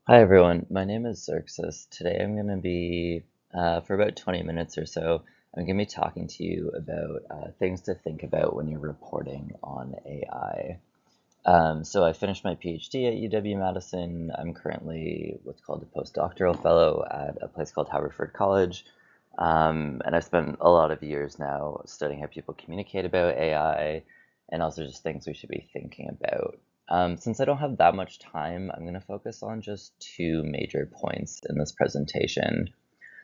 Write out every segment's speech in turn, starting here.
Hi everyone, my name is Xerxes. Today I'm going to be, for about 20 minutes or so, I'm going to be talking to you about things to think about when you're reporting on AI. So I finished my PhD at UW-Madison. I'm currently what's called a postdoctoral fellow at a place called Haverford College. And I've spent a lot of years now studying how people communicate about AI and also just things we should be thinking about. Since I don't have that much time, I'm going to focus on just two major points in this presentation.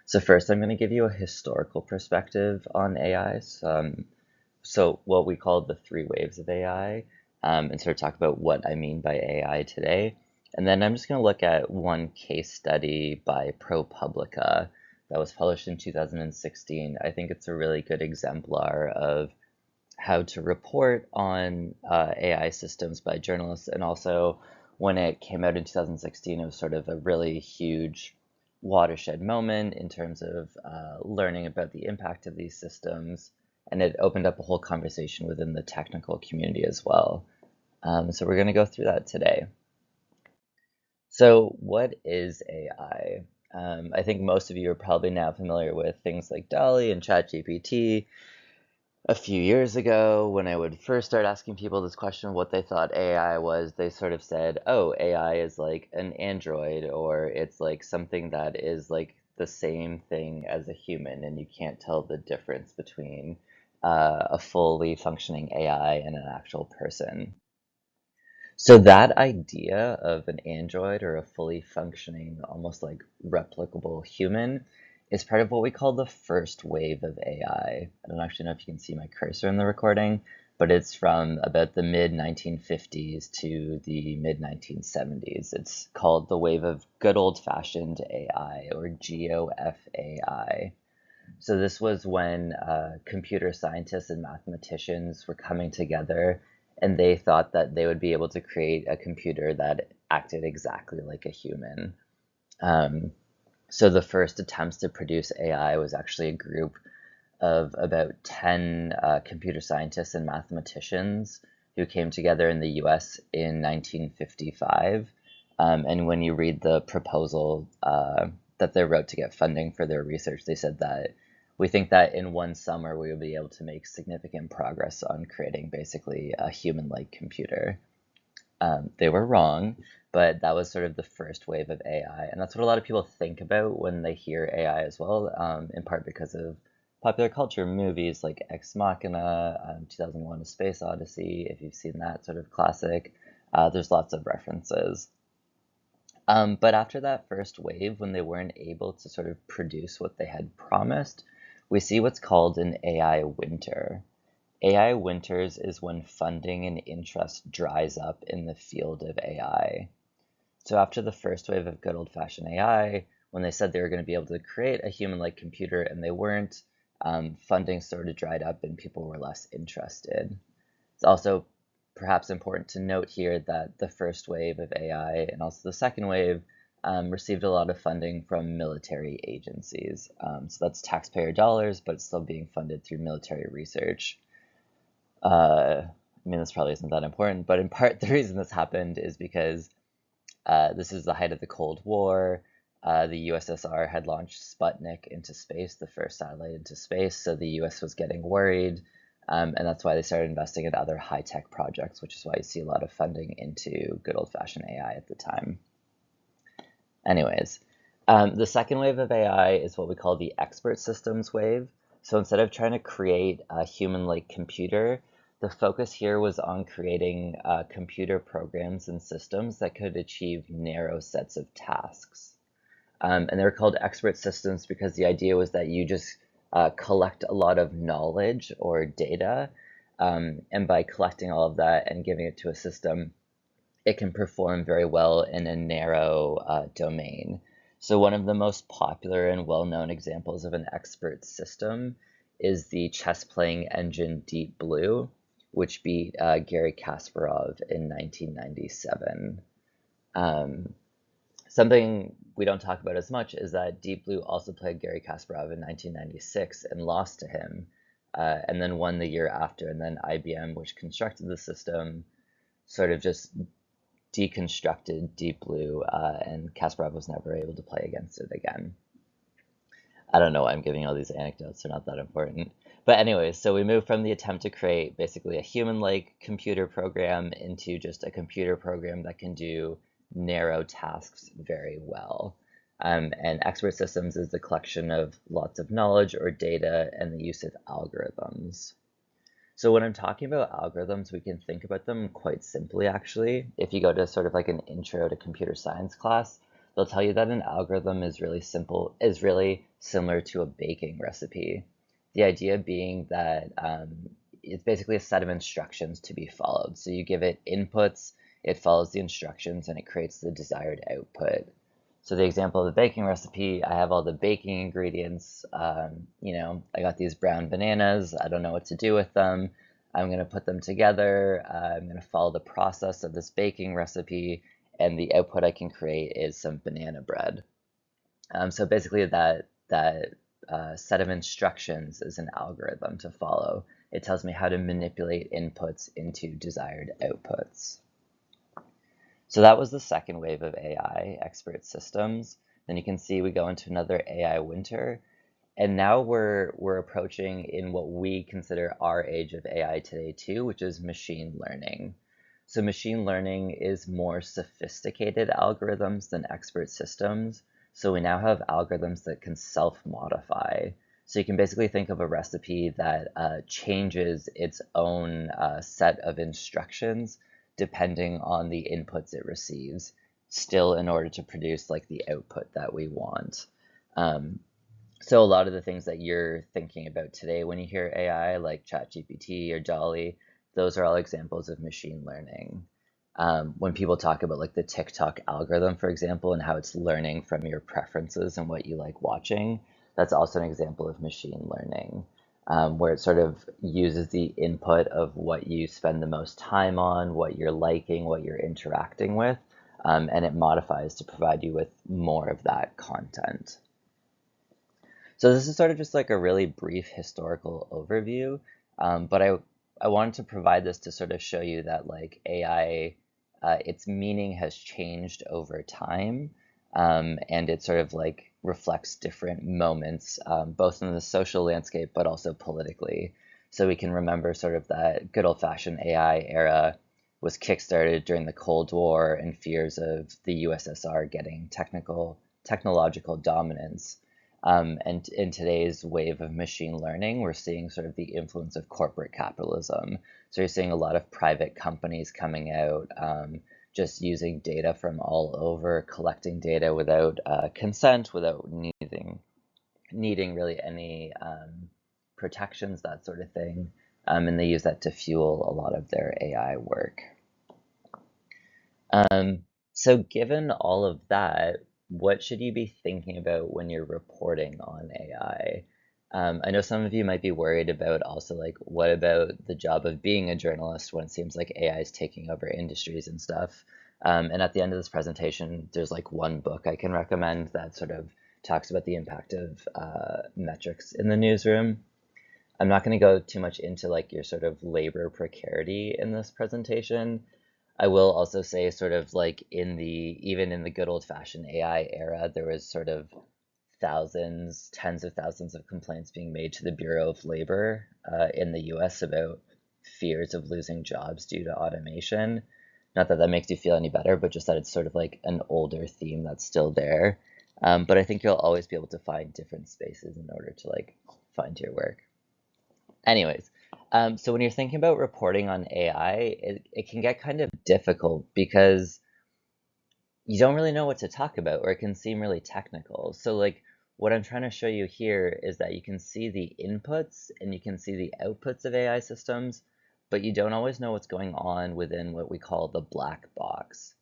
So first, I'm going to give you a historical perspective on AI. So what we call the three waves of AI, and sort of talk about what I mean by AI today. And then I'm just going to look at one case study by ProPublica that was published in 2016. I think it's a really good exemplar of how to report on AI systems by journalists. And also, when it came out in 2016, it was sort of a really huge watershed moment in terms of learning about the impact of these systems. And it opened up a whole conversation within the technical community as well. So we're going to go through that today. So, what is AI? I think most of you are probably now familiar with things like DALL-E and ChatGPT. A few years ago, when I would first start asking people this question of what they thought AI was, they sort of said, oh, AI is like an android, or it's like something that is like the same thing as a human, and you can't tell the difference between a fully functioning AI and an actual person. So that idea of an android or a fully functioning, almost like replicable human is part of what we call the first wave of AI. I don't actually know if you can see my cursor in the recording, but it's from about the mid 1950s to the mid 1970s. It's called the wave of good old-fashioned AI, or GOFAI. So this was when computer scientists and mathematicians were coming together, and they thought that they would be able to create a computer that acted exactly like a human. Um, so the first attempts to produce AI was actually a group of about 10 computer scientists and mathematicians who came together in the US in 1955. And when you read the proposal that they wrote to get funding for their research, they said that we think that in one summer we will be able to make significant progress on creating basically a human-like computer. They were wrong, but that was sort of the first wave of AI. And that's what a lot of people think about when they hear AI as well, in part because of popular culture, movies like Ex Machina, 2001: A Space Odyssey, if you've seen that sort of classic. There's lots of references. But after that first wave, when they weren't able to sort of produce what they had promised, we see what's called an AI winter. AI winters is when funding and interest dries up in the field of AI. So after the first wave of good old-fashioned AI, when they said they were going to be able to create a human-like computer and they weren't, funding sort of dried up and people were less interested. It's also perhaps important to note here that the first wave of AI and also the second wave received a lot of funding from military agencies. So that's taxpayer dollars, but it's still being funded through military research. I mean, this probably isn't that important, but in part, the reason this happened is because this is the height of the Cold War. The USSR had launched Sputnik into space, the first satellite into space, so the US was getting worried, and that's why they started investing in other high-tech projects, which is why you see a lot of funding into good old-fashioned AI at the time. Anyways, the second wave of AI is what we call the expert systems wave. So instead of trying to create a human-like computer, the focus here was on creating computer programs and systems that could achieve narrow sets of tasks. And they were called expert systems because the idea was that you just collect a lot of knowledge or data, and by collecting all of that and giving it to a system, it can perform very well in a narrow domain. So one of the most popular and well-known examples of an expert system is the chess-playing engine Deep Blue, which beat Garry Kasparov in 1997. Um, Something we don't talk about as much is that Deep Blue also played Garry Kasparov in 1996 and lost to him, and then won the year after. And then IBM, which constructed the system, sort of just deconstructed Deep Blue, and Kasparov was never able to play against it again. I don't know why I'm giving all these anecdotes, they're not that important. But anyways, so we moved from the attempt to create basically a human-like computer program into just a computer program that can do narrow tasks very well. And expert systems is the collection of lots of knowledge or data and the use of algorithms. So when I'm talking about algorithms, we can think about them quite simply, actually. If you go to sort of like an intro to computer science class, they'll tell you that an algorithm is really similar to a baking recipe. The idea being that it's basically a set of instructions to be followed. So you give it inputs, it follows the instructions, and it creates the desired output. So the example of the baking recipe, I have all the baking ingredients. I got these brown bananas. I don't know what to do with them. I'm going to put them together. I'm going to follow the process of this baking recipe, and the output I can create is some banana bread. So basically, that set of instructions is an algorithm to follow. It tells me how to manipulate inputs into desired outputs. So that was the second wave of AI, expert systems. Then you can see we go into another AI winter. And now we're approaching in what we consider our age of AI today too, which is machine learning. So machine learning is more sophisticated algorithms than expert systems. So we now have algorithms that can self-modify. So you can basically think of a recipe that changes its own set of instructions depending on the inputs it receives, still in order to produce like the output that we want. So a lot of the things that you're thinking about today when you hear AI, like ChatGPT or DALL-E, those are all examples of machine learning. When people talk about like the TikTok algorithm, for example, and how it's learning from your preferences and what you like watching, that's also an example of machine learning, where it sort of uses the input of what you spend the most time on, what you're liking, what you're interacting with, and it modifies to provide you with more of that content. So this is sort of just like a really brief historical overview, but I wanted to provide this to sort of show you that like AI, its meaning has changed over time, and it sort of like reflects different moments, both in the social landscape but also politically. So we can remember sort of that good old-fashioned AI era was kickstarted during the Cold War and fears of the USSR getting technological dominance. And in today's wave of machine learning, we're seeing sort of the influence of corporate capitalism. So you're seeing a lot of private companies coming out, just using data from all over, collecting data without consent, without needing really any protections, that sort of thing. And they use that to fuel a lot of their AI work. So given all of that, what should you be thinking about when you're reporting on AI? I know some of you might be worried about also like, what about the job of being a journalist when it seems like AI is taking over industries and stuff? And at the end of this presentation, there's like one book I can recommend that sort of talks about the impact of metrics in the newsroom. I'm not going to go too much into like your sort of labor precarity in this presentation. I will also say sort of like even in the good old fashioned AI era, there was sort of thousands, tens of thousands of complaints being made to the Bureau of Labor in the US about fears of losing jobs due to automation. Not that that makes you feel any better, but just that it's sort of like an older theme that's still there. But I think you'll always be able to find different spaces in order to like find your work. Anyways, so when you're thinking about reporting on AI, it can get kind of difficult because you don't really know what to talk about, or it can seem really technical. So like what I'm trying to show you here is that you can see the inputs and you can see the outputs of AI systems, but you don't always know what's going on within what we call the black box.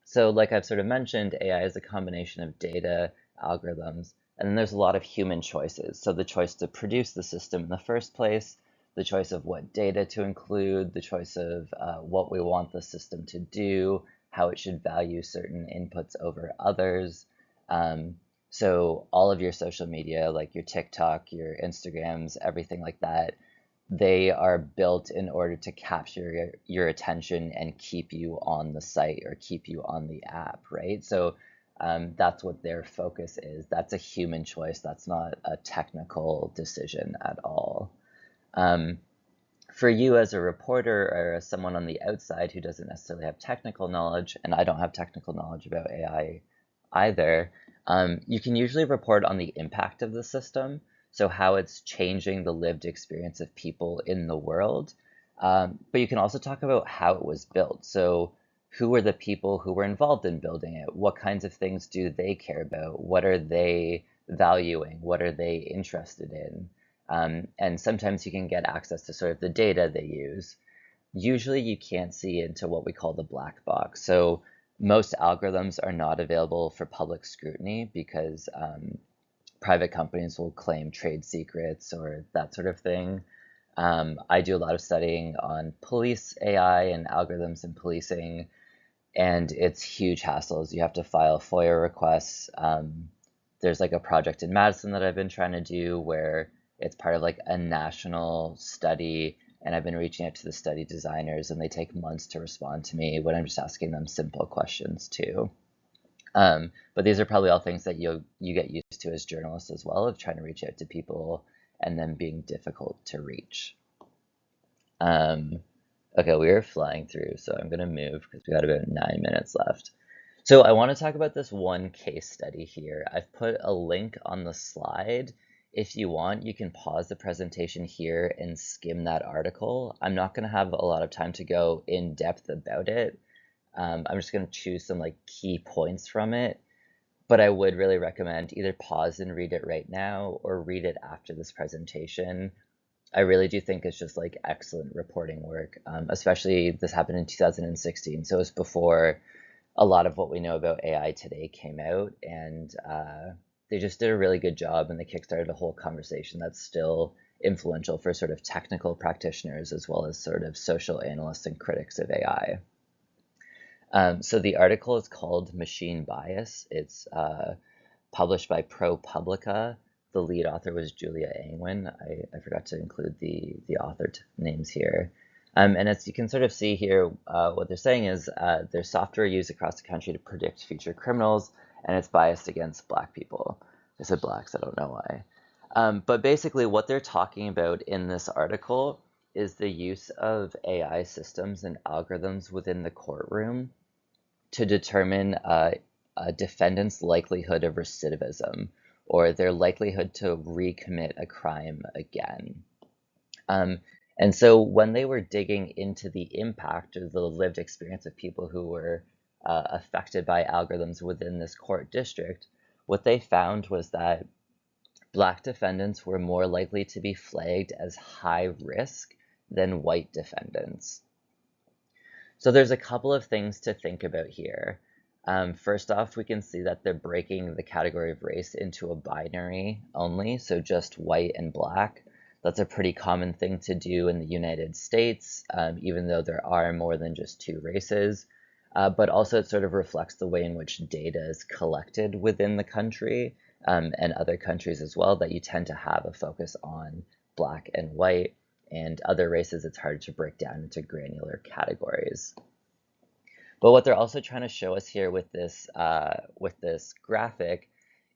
So like I've sort of mentioned, AI is a combination of data, algorithms, and then there's a lot of human choices. So the choice to produce the system in the first place, the choice of what data to include, the choice of what we want the system to do, how it should value certain inputs over others. So all of your social media, like your TikTok, your Instagrams, everything like that, they are built in order to capture your attention and keep you on the site or keep you on the app, right? So that's what their focus is. That's a human choice. That's not a technical decision at all. Um, for you as a reporter or as someone on the outside who doesn't necessarily have technical knowledge, and I don't have technical knowledge about AI either, you can usually report on the impact of the system, so how it's changing the lived experience of people in the world. But you can also talk about how it was built. So who were the people who were involved in building it? What kinds of things do they care about? What are they valuing? What are they interested in? And sometimes you can get access to sort of the data they use. Usually you can't see into what we call the black box. So most algorithms are not available for public scrutiny because private companies will claim trade secrets or that sort of thing. I do a lot of studying on police AI and algorithms in policing, and it's huge hassles. You have to file FOIA requests. There's like a project in Madison that I've been trying to do where it's part of like a national study, and I've been reaching out to the study designers, and they take months to respond to me when I'm just asking them simple questions too. But these are probably all things that you get used to as journalists as well, of trying to reach out to people and them being difficult to reach. Um, okay, we are flying through, so I'm gonna move because we got about 9 minutes left. So I want to talk about this one case study here. I've put a link on the slide. If you want, you can pause the presentation here and skim that article. I'm not going to have a lot of time to go in depth about it. I'm just going to choose some like key points from it, but I would really recommend either pause and read it right now or read it after this presentation. I really do think it's just like excellent reporting work, especially this happened in 2016, so it's before a lot of what we know about AI today came out, and they just did a really good job, and they kickstarted a whole conversation that's still influential for sort of technical practitioners as well as sort of social analysts and critics of AI. So the article is called Machine Bias. It's published by ProPublica. The lead author was Julia Angwin. I forgot to include the author names here. And as you can sort of see here, what they're saying is there's software used across the country to predict future criminals, and it's biased against Black people. I said Blacks, I don't know why. But basically what they're talking about in this article is the use of AI systems and algorithms within the courtroom to determine a defendant's likelihood of recidivism or their likelihood to recommit a crime again. And so when they were digging into the impact of the lived experience of people who were affected by algorithms within this court district, what they found was that Black defendants were more likely to be flagged as high risk than white defendants. So there's a couple of things to think about here. First off, we can see that they're breaking the category of race into a binary only, so just white and Black. That's a pretty common thing to do in the United States, even though there are more than just two races. But also it sort of reflects the way in which data is collected within the country, and other countries as well, that you tend to have a focus on Black and white, and other races it's hard to break down into granular categories. But what they're also trying to show us here with this graphic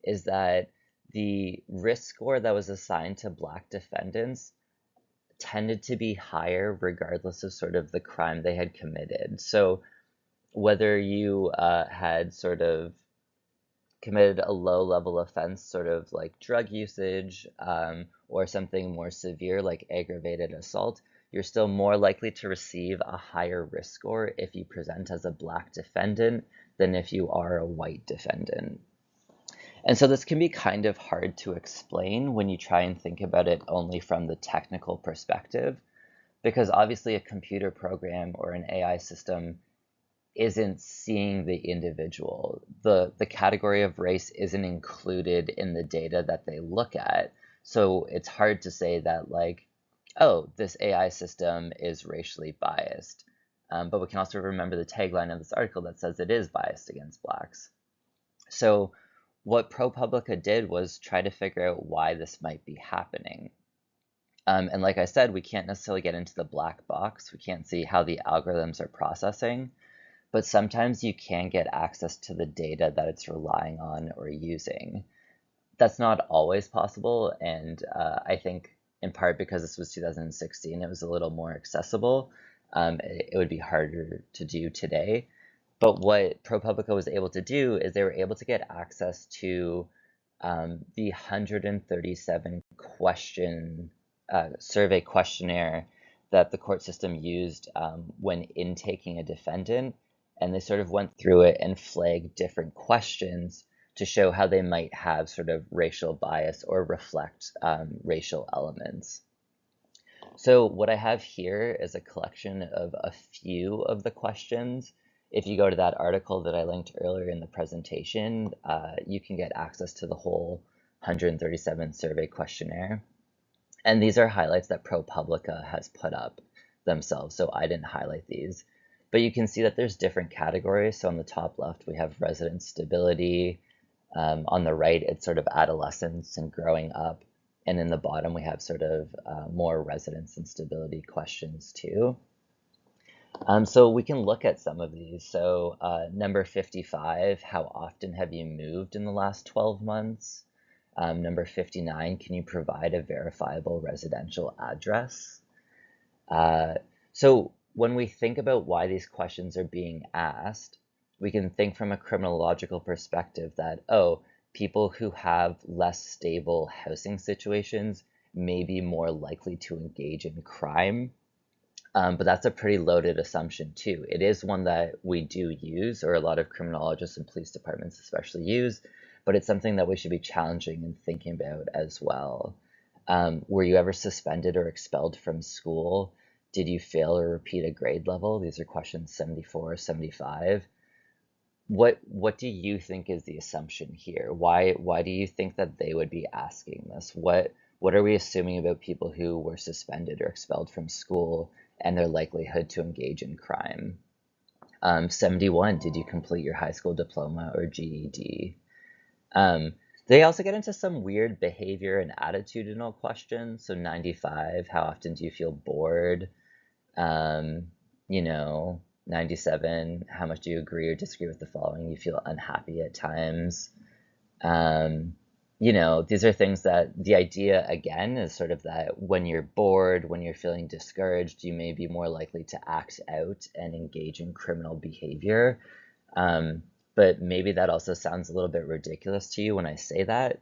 is that the risk score that was assigned to Black defendants tended to be higher regardless of sort of the crime they had committed. So whether you had sort of committed a low-level offense, sort of like drug usage, or something more severe like aggravated assault, you're still more likely to receive a higher risk score if you present as a Black defendant than if you are a white defendant. And so this can be kind of hard to explain when you try and think about it only from the technical perspective, because obviously a computer program or an AI system isn't seeing the individual. The category of race isn't included in the data that they look at. So it's hard to say that like, oh, this AI system is racially biased. But we can also remember the tagline of this article that says it is biased against Blacks. So what ProPublica did was try to figure out why this might be happening. And like I said, we can't necessarily get into the black box. We can't see how the algorithms are processing, but sometimes you can get access to the data that it's relying on or using. That's not always possible, and I think in part because this was 2016, it was a little more accessible. It would be harder to do today. But what ProPublica was able to do is they were able to get access to the 137 question survey questionnaire that the court system used when intaking a defendant, and they sort of went through it and flagged different questions to show how they might have sort of racial bias or reflect racial elements. So what I have here is a collection of a few of the questions. If you go to that article that I linked earlier in the presentation, you can get access to the whole 137 survey questionnaire. And these are highlights that ProPublica has put up themselves, so I didn't highlight these. But you can see that there's different categories. So on the top left, we have resident stability. On the right, it's sort of adolescence and growing up. And in the bottom, we have sort of more residence and stability questions too. So we can look at some of these. So number 55, how often have you moved in the last 12 months? Number 59, can you provide a verifiable residential address? So when we think about why these questions are being asked, we can think from a criminological perspective that, oh, people who have less stable housing situations may be more likely to engage in crime. But that's a pretty loaded assumption too. It is one that we do use, or a lot of criminologists and police departments especially use, but it's something that we should be challenging and thinking about as well. Were you ever suspended or expelled from school? Did you fail or repeat a grade level? These are questions 74, 75. What do you think is the assumption here? Why do you think that they would be asking this? What are we assuming about people who were suspended or expelled from school and their likelihood to engage in crime? 71, did you complete your high school diploma or GED? They also get into some weird behavior and attitudinal questions. So 95, how often do you feel bored? Um, you know, 97, how much do you agree or disagree with the following? You feel unhappy at times. Um, these are things that the idea, again, is sort of that when you're bored, when you're feeling discouraged, you may be more likely to act out and engage in criminal behavior. But maybe that also sounds a little bit ridiculous to you when I say that.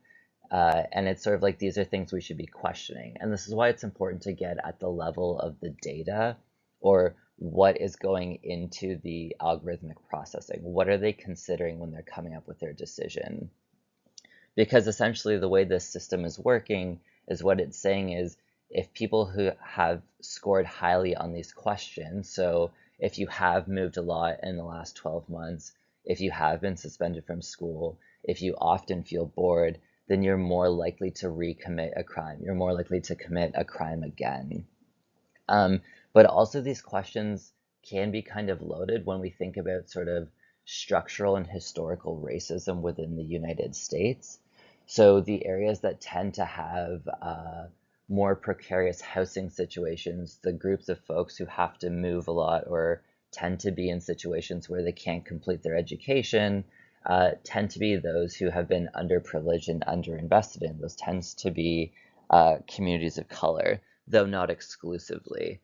And it's sort of like these are things we should be questioning. And this is why it's important to get at the level of the data, or what is going into the algorithmic processing. What are they considering when they're coming up with their decision? Because essentially the way this system is working is what it's saying is if people who have scored highly on these questions, so if you have moved a lot in the last 12 months, if you have been suspended from school, if you often feel bored, then you're more likely to recommit a crime. You're more likely to commit a crime again. But also these questions can be kind of loaded when we think about sort of structural and historical racism within the United States. So the areas that tend to have more precarious housing situations, the groups of folks who have to move a lot or tend to be in situations where they can't complete their education, tend to be those who have been underprivileged and underinvested in. Those tends to be communities of color, though not exclusively.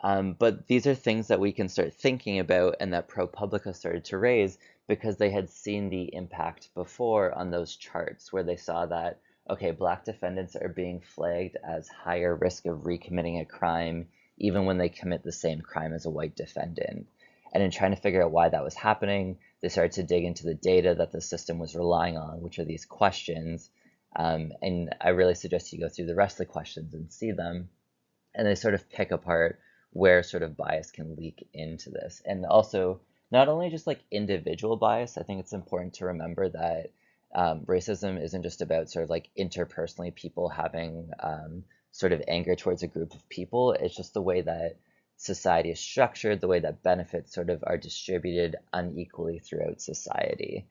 But these are things that we can start thinking about and that ProPublica started to raise because they had seen the impact before on those charts where they saw that, okay, Black defendants are being flagged as higher risk of recommitting a crime even when they commit the same crime as a white defendant. And in trying to figure out why that was happening, they started to dig into the data that the system was relying on, which are these questions. And I really suggest you go through the rest of the questions and see them. And they sort of pick apart where sort of bias can leak into this. And also, not only just like individual bias, I think it's important to remember that racism isn't just about sort of like interpersonally people having sort of anger towards a group of people. It's just the way that society is structured, the way that benefits sort of are distributed unequally throughout society.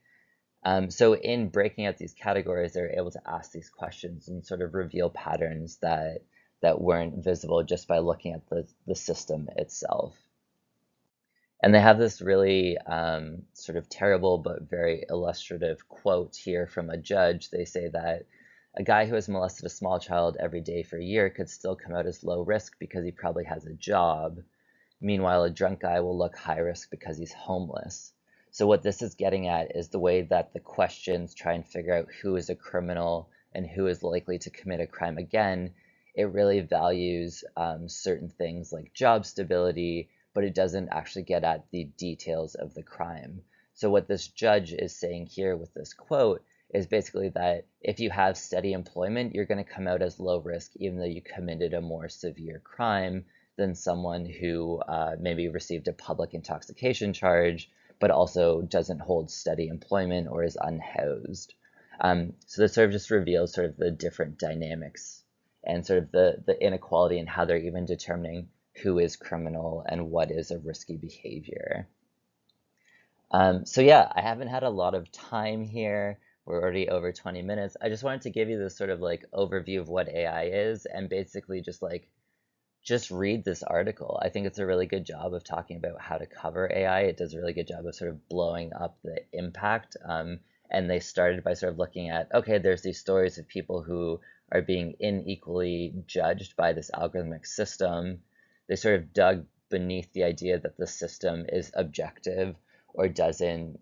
So in breaking out these categories, they're able to ask these questions and sort of reveal patterns that that weren't visible just by looking at the system itself. And they have this really sort of terrible but very illustrative quote here from a judge. They say that a guy who has molested a small child every day for a year could still come out as low risk because he probably has a job. Meanwhile, a drunk guy will look high risk because he's homeless. So what this is getting at is the way that the questions try and figure out who is a criminal and who is likely to commit a crime again. It really values certain things like job stability, but it doesn't actually get at the details of the crime. So what this judge is saying here with this quote is basically that if you have steady employment, you're going to come out as low risk even though you committed a more severe crime than someone who maybe received a public intoxication charge, but also doesn't hold steady employment or is unhoused. So this sort of just reveals sort of the different dynamics and sort of the inequality in how they're even determining who is criminal and what is a risky behavior. So yeah, I haven't had a lot of time here. We're already over 20 minutes. I just wanted to give you this sort of like overview of what AI is and basically just read this article. I think it's a really good job of talking about how to cover AI. It does a really good job of sort of blowing up the impact. And they started by sort of looking at, okay, there's these stories of people who are being unequally judged by this algorithmic system. They sort of dug beneath the idea that the system is objective or doesn't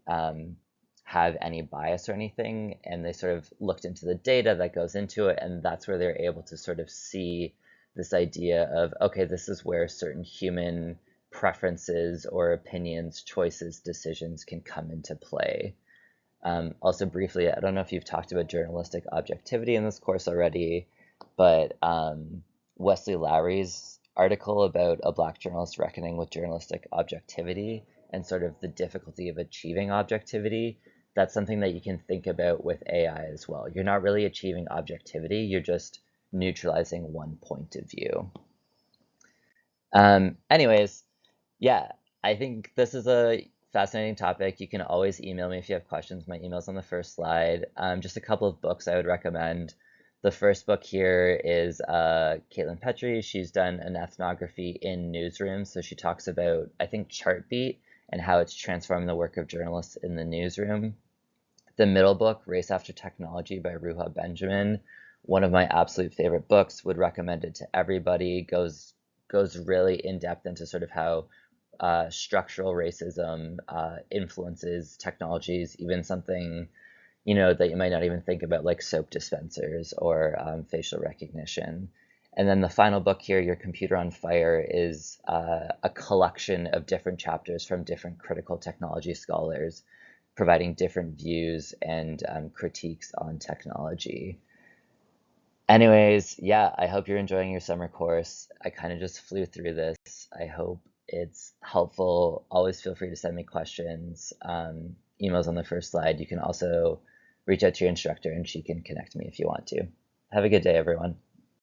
have any bias or anything. And they sort of looked into the data that goes into it. And that's where they're able to sort of see this idea of, okay, this is where certain human preferences or opinions, choices, decisions can come into play. Also briefly, I don't know if you've talked about journalistic objectivity in this course already, but Wesley Lowery's article about a Black journalist reckoning with journalistic objectivity and sort of the difficulty of achieving objectivity, that's something that you can think about with AI as well. You're not really achieving objectivity, you're just neutralizing one point of view. Anyways, yeah, I think this is a fascinating topic. You can always email me if you have questions. My email's on the first slide. Just a couple of books I would recommend. The first book here is Caitlin Petrie. She's done an ethnography in newsrooms. So she talks about, I think, Chartbeat and how it's transforming the work of journalists in the newsroom. The middle book, Race After Technology by Ruha Benjamin, one of my absolute favorite books, would recommend it to everybody. Goes really in depth into sort of how structural racism influences technologies, even something that you might not even think about, like soap dispensers or facial recognition. And then the final book here, Your Computer on Fire, is a collection of different chapters from different critical technology scholars, providing different views and critiques on technology. Anyways, yeah, I hope you're enjoying your summer course. I kind of just flew through this. I hope it's helpful. Always feel free to send me questions. Email's on the first slide. You can also reach out to your instructor and she can connect me if you want to. Have a good day, everyone.